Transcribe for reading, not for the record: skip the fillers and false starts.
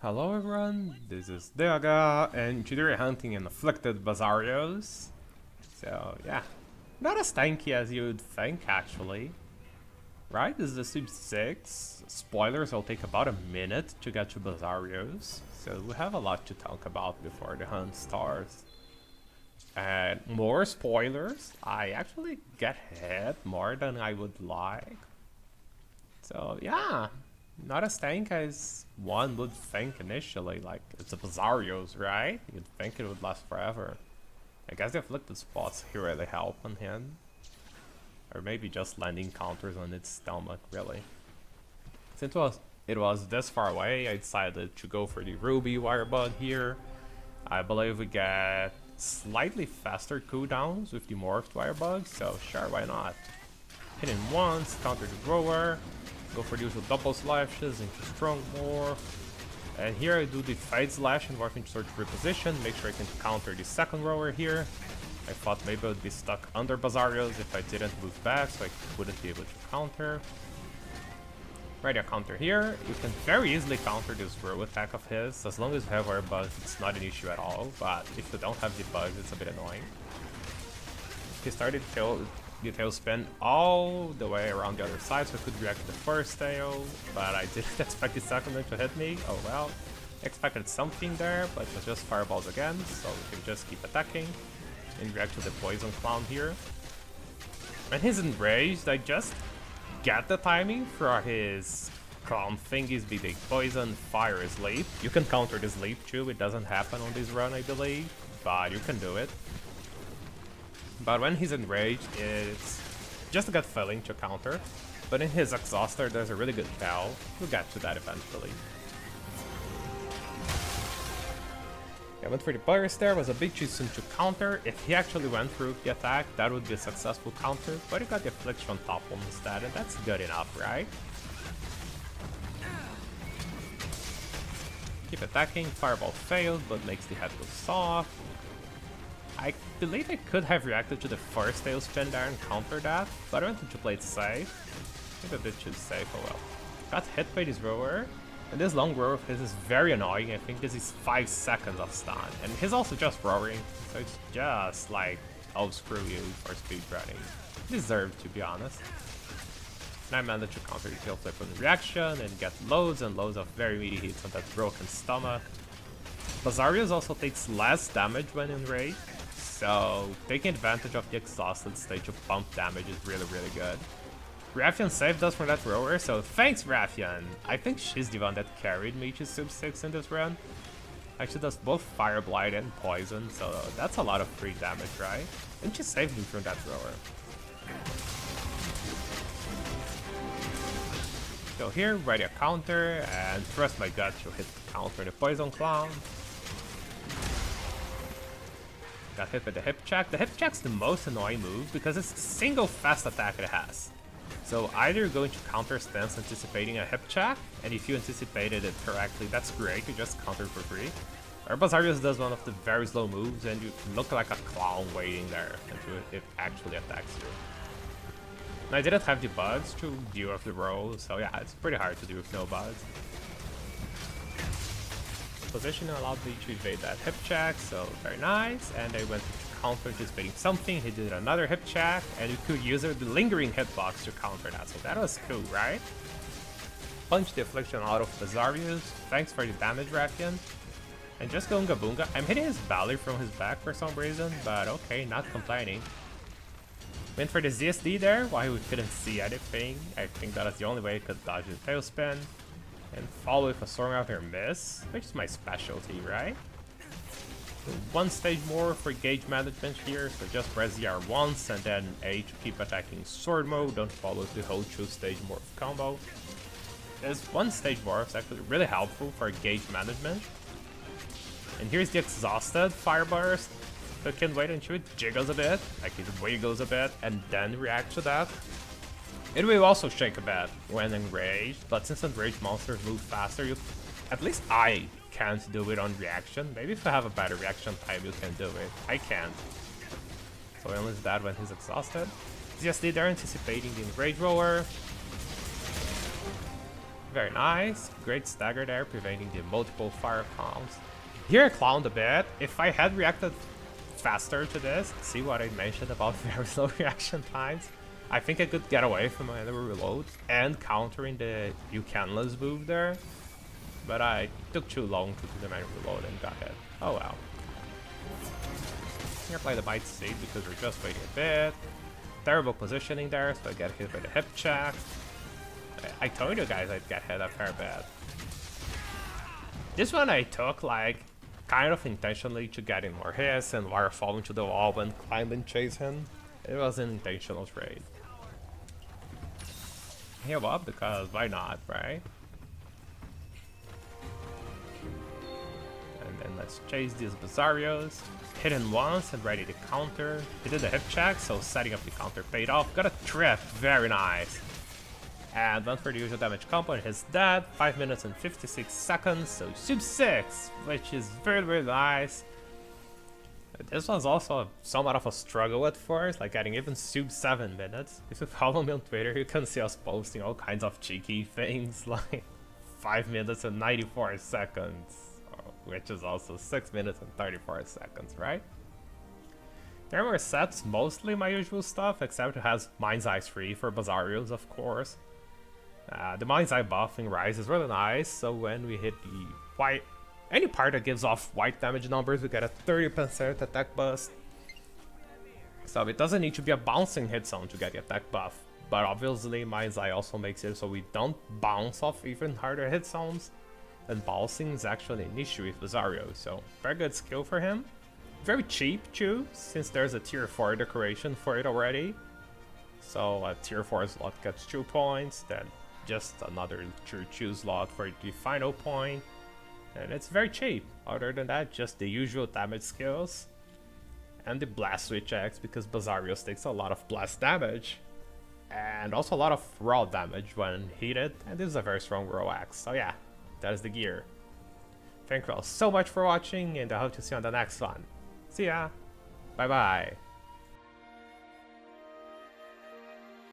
Hello everyone, this is Deaga, and today we're hunting an Afflicted Basarios. So yeah, not as tanky as you'd think actually. Right, this is the Sub 6. Spoilers will take about a minute to get to Basarios, so we have a lot to talk about before the hunt starts. And more spoilers, I actually get hit more than I would like. So yeah, not as tank as one would think initially. Like, it's a Basarios, right? You'd think it would last forever. I guess the afflicted spots here really help on him. Or maybe just landing counters on its stomach, really. Since it was this far away, I decided to go for the Ruby Wirebug here. I believe we get slightly faster cooldowns with the Morphed Wirebug, so sure, why not? Hit him once, counter the Grower. Go for the usual double slashes into strong morph. And here I do the fade slash and morph into sort of reposition, make sure I can counter the second rower here. I thought maybe I would be stuck under Basarios if I didn't move back, so I wouldn't be able to counter. Ready a counter here. You can very easily counter this row attack of his. As long as you have our bugs, it's not an issue at all, but if you don't have the bugs, it's a bit annoying. He started the tail spin all the way around the other side, so I could react to the first tail, but I didn't expect the second one to hit me. Oh well. Expected something there, but it was just fireballs again, so we can just keep attacking and react to the poison clown here. When he's enraged, I just get the timing for his clown thingies, be they poison, fire, his leap. You can counter this leap too, it doesn't happen on this run I believe, but you can do it. But when he's enraged, it's just a gut feeling to counter. But in his exhauster, there's a really good cow. We'll get to that eventually. I went for the burst there, was a bit too soon to counter. If he actually went through the attack, that would be a successful counter. But he got the affliction on top of him instead, and that's good enough, right? Keep attacking, fireball failed, but makes the head go soft. I believe I could have reacted to the first tail spin there and countered that, but I wanted to play it safe. I think I did choose safe, oh well. Got hit by this rower, and this long rower of his is very annoying. I think this is 5 seconds of stun, and he's also just roaring, so it's just like, oh screw you for speedrunning. Deserved, to be honest. And I managed to counter the tail flip on reaction and get loads and loads of very meaty hits on that broken stomach. Basarios also takes less damage when enraged, so taking advantage of the exhausted state to pump damage is really good. Raffian saved us from that rower, so thanks Raffian! I think she's the one that carried me to Sub 6 in this run. Actually does both Fire Blight and Poison, so that's a lot of free damage, right? And she saved me from that rower. So here, ready a counter, and trust my gut to hit the counter the Poison Clown. Got hit by the hip check. The hip check's the most annoying move because it's a single fast attack it has. So either you're going to counter stance anticipating a hip check, and if you anticipated it correctly, that's great, you just counter for free. Or Basarios does one of the very slow moves and you look like a clown waiting there until it actually attacks you. And I didn't have the bugs to deal with the roll, so yeah, it's pretty hard to do with no bugs. Position allowed me to evade that hip check, so very nice. And I went to counter anticipating something, he did another hip check, and you could use the lingering hitbox to counter that, so that was cool, right? Punch the affliction out of Basarios, thanks for the damage Raffian. And just go Unga Boonga. I'm hitting his belly from his back for some reason, but okay, not complaining. Went for the ZSD there, while we couldn't see anything. I think that was the only way I could dodge the tailspin. And follow with a Storm After Miss, which is my specialty, right? So one stage more for gauge management here, so just press ZR once and then A to keep attacking sword mode, don't follow the whole 2-stage morph combo. This one stage morph is actually really helpful for gauge management. And here's the exhausted fire burst. So you can wait until it jiggles a bit, like it wiggles a bit, and then react to that. It will also shake a bit when enraged, but since enraged monsters move faster, at least I can't do it on reaction. Maybe if you have a better reaction time, you can do it. I can't. So I only do that when he's exhausted. ZSD there anticipating the enrage roller. Very nice. Great stagger there, preventing the multiple fire comms. Here I clowned a bit. If I had reacted faster to this, see what I mentioned about very slow reaction times, I think I could get away from my enemy reload and countering the you canless move there. But I took too long to do the manual reload and got hit. Oh well. Here play the bite seat because we're just waiting a bit. Terrible positioning there, so I get hit by the hip check. I told you guys I'd get hit a fair bit. This one I took like kind of intentionally to get in more hits and wire fall into the wall and climb and chase him. It was an intentional trade. Heal up because why not, right? And then let's chase these Basarios. Hit him once and ready to counter. He did the hip check, so setting up the counter paid off. Got a trip, very nice. And went for the usual damage combo and he's dead. 5 minutes and 56 seconds, so sub 6, which is very nice. This was also somewhat of a struggle at first, like getting even sub 7 minutes. If you follow me on Twitter, you can see us posting all kinds of cheeky things like 5 minutes and 94 seconds, which is also 6 minutes and 34 seconds, right? There were sets mostly my usual stuff, except it has Mind's Eye 3 for Basarios, of course. The Mind's Eye buff in Rise is really nice, so when we hit the white, any part that gives off white damage numbers, we get a 30% attack boost. So it doesn't need to be a bouncing hit zone to get the attack buff, but obviously Mind's Eye also makes it so we don't bounce off even harder hit zones, and bouncing is actually an issue with Basarios, so very good skill for him. Very cheap too, since there's a tier 4 decoration for it already. So a tier 4 slot gets 2 points, then just another tier 2 slot for the final point. And it's very cheap. Other than that, just the usual damage skills. And the blast switch X, because Basarios takes a lot of blast damage. And also a lot of raw damage when heated, and this is a very strong raw X. So yeah, that is the gear. Thank you all so much for watching, and I hope to see you on the next one. See ya! Bye bye!